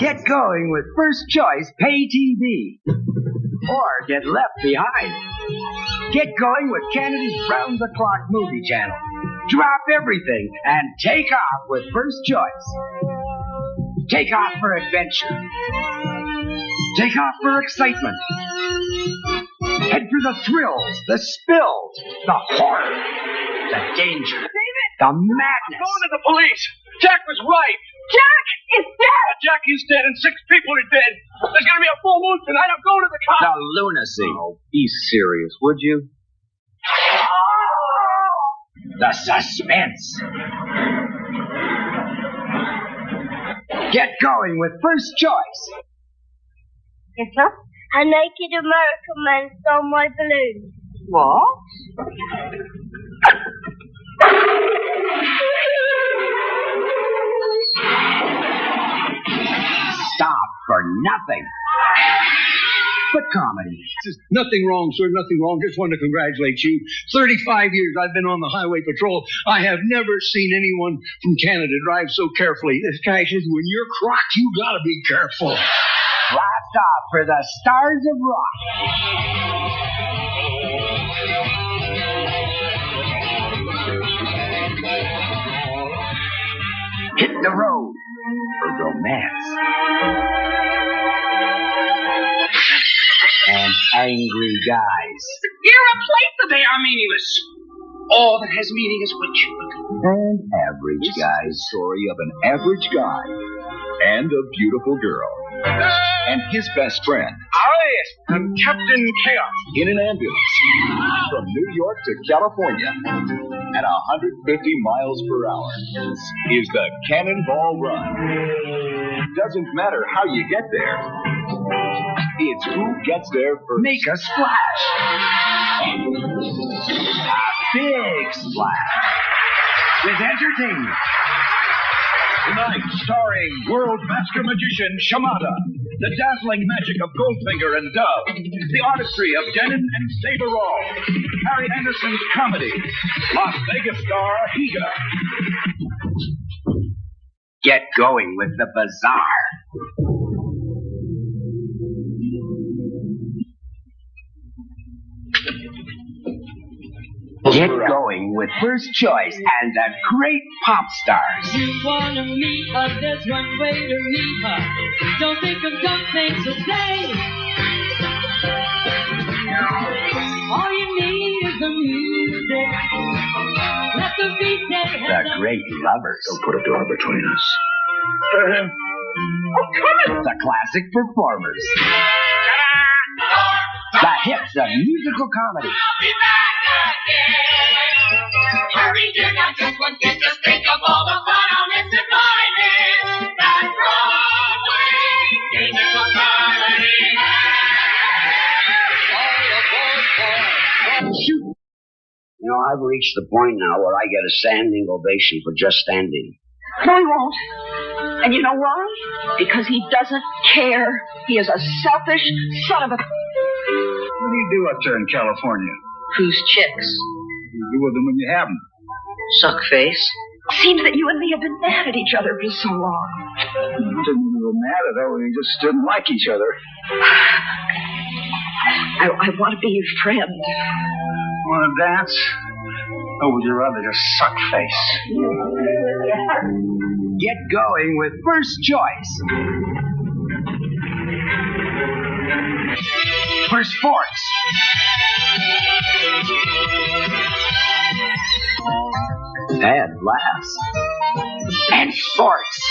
Get going with First Choice Pay TV. Or get left behind. Get going with Canada's round-the-clock movie channel. Drop everything and take off with First Choice. Take off for adventure. Take off for excitement. Head for the thrills, the spills, the horror, the danger, David! the madness. I'm going to the police. Jack was right. Jack is dead! Jack is dead and 6 people are dead. There's going to be a full moon tonight. I'm going to the cops. The lunacy. Oh, be serious, would you? The suspense. Get going with First Choice. Yes, sir? A naked American man stole my balloon. What? Stop for nothing. But comedy. Nothing wrong, sir, nothing wrong. Just wanted to congratulate you. 35 years I've been on the highway patrol. I have never seen anyone from Canada drive so carefully. This guy says, when you're crocked, you gotta be careful. Blast off for the stars of rock. Hit the road for romance. And angry guys. Irreplaceable. They are meaningless. All that has meaning is what you believe. And average guys. Story of an average guy and a beautiful girl and his best friend I am Captain Chaos. in an ambulance from New York to California at 150 miles per hour. This is the Cannonball Run. Doesn't matter how you get there. It's who gets there first. Make a splash. A big splash. With entertainment. Tonight, starring world master magician Shamada, the dazzling magic of Goldfinger and Dove, the artistry of Denon and Saberall, Harry Anderson's comedy, Las Vegas star Higa. Get going with the bazaar. Get going with First Choice and the great pop stars. You wanna meet her, there's one way to meet her. Don't think of dumb things to say. All you need is the music. Let the beat take The great lovers. Don't put a door between us. The classic performers. The hits of musical comedy. Hurry, dear, now just one kiss. Just think of all the fun I'll miss if I miss that Broadway musical comedy night. Shoot. You know, I've reached the point now where I get a standing ovation for just standing. No, he won't. And you know why? Because he doesn't care. He is a selfish son of a... What do you do up there in California? Who's chicks? What do you do with them when you have them? Suck face. Seems that you and me have been mad at each other for so long. We were mad at her. We just didn't like each other. I want to be your friend. Want to dance? Or would you rather just suck face? Get going with First Choice. For sports. And laughs. And sports.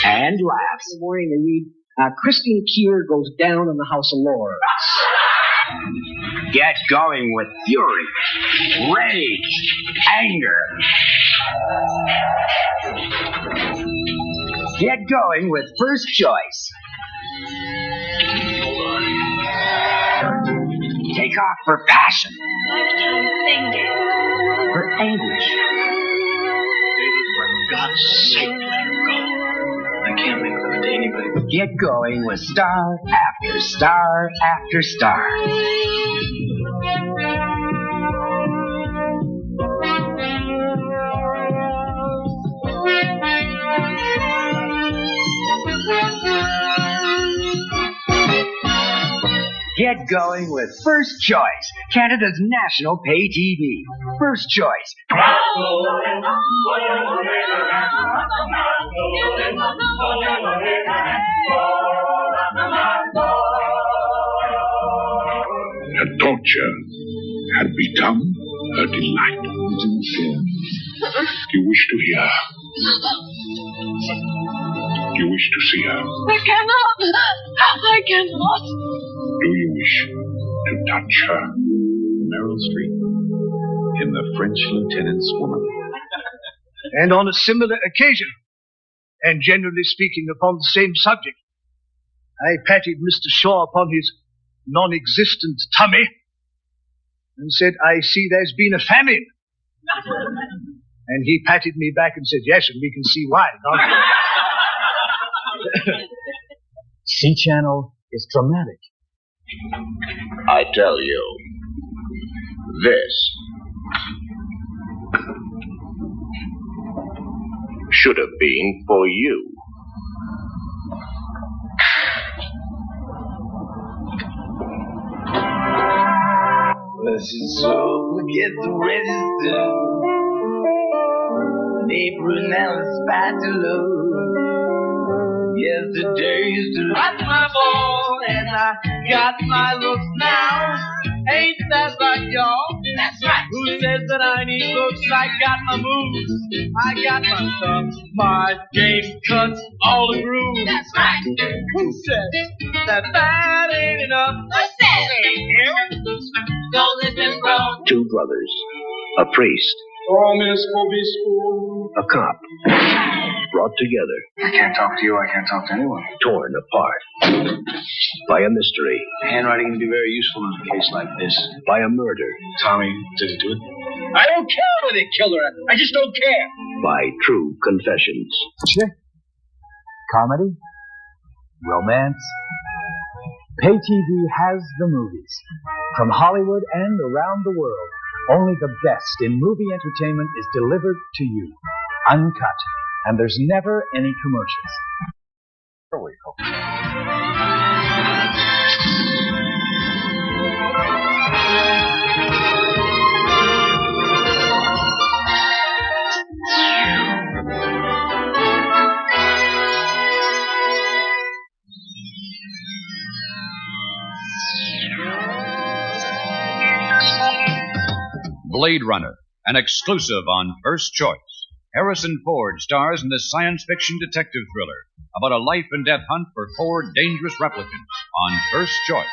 And laughs. In the morning they read, Christine Keir goes down in the House of Lords. Get going with fury, rage, anger. Get going with First Choice. Take off for passion. Lifetime thing, Dad. For anguish. David, for God's sake, let her go. I can't make love to anybody. Get going with star after star after star. Get going with First Choice, Canada's national pay TV. First Choice. The torture had become her delight. You wish to hear her. You wish to see her. I cannot. I cannot. Do you wish to touch her? Meryl Streep in The French Lieutenant's Woman. And on a similar occasion, and generally speaking upon the same subject, I patted Mr. Shaw upon his non-existent tummy and said, I see there's been a famine. And he patted me back and said, yes, and we can see why. C Channel is dramatic. I tell you, this should have been for you. So get the register. Neighbor now is about to load. Yesterday's the last my ball, and I got my looks now. Ain't that right, y'all? That's right. Who says that I need looks? I got my moves, I got my stuff, my game cuts all the grooves. That's right. Who says that ain't enough? Who says? Don't listen, bro. Two brothers, a priest, a cop, brought together. I can't talk to you, I can't talk to anyone. Torn apart by a mystery, Handwriting can be very useful in a case like this. by a murder, Tommy, did he do it? I don't care whether they killed her. I just don't care. by true confessions. Comedy? Romance? Pay TV has the movies. From Hollywood and around the world, only the best in movie entertainment is delivered to you, uncut, and there's never any commercials. Blade Runner, an exclusive on First Choice. Harrison Ford stars in this science fiction detective thriller about a life and death hunt for 4 dangerous replicants on First Choice.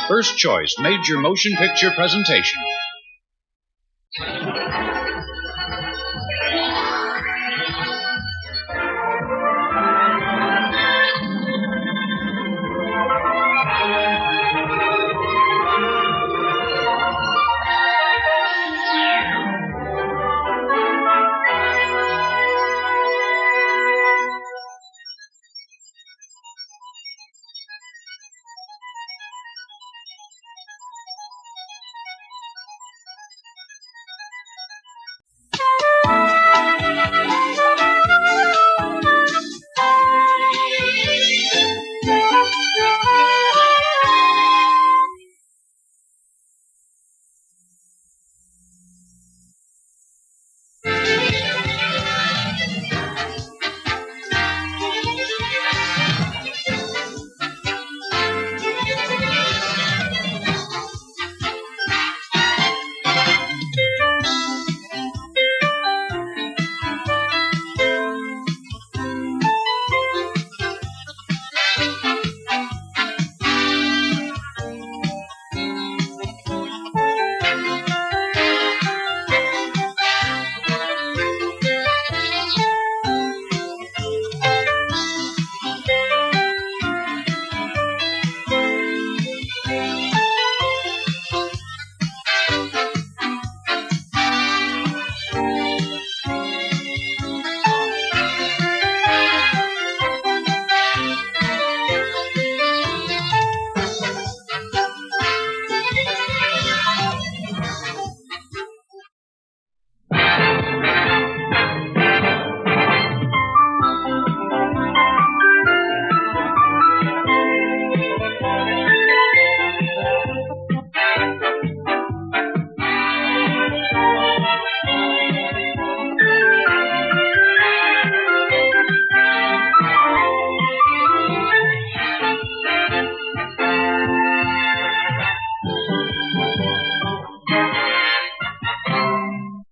First Choice major motion picture presentation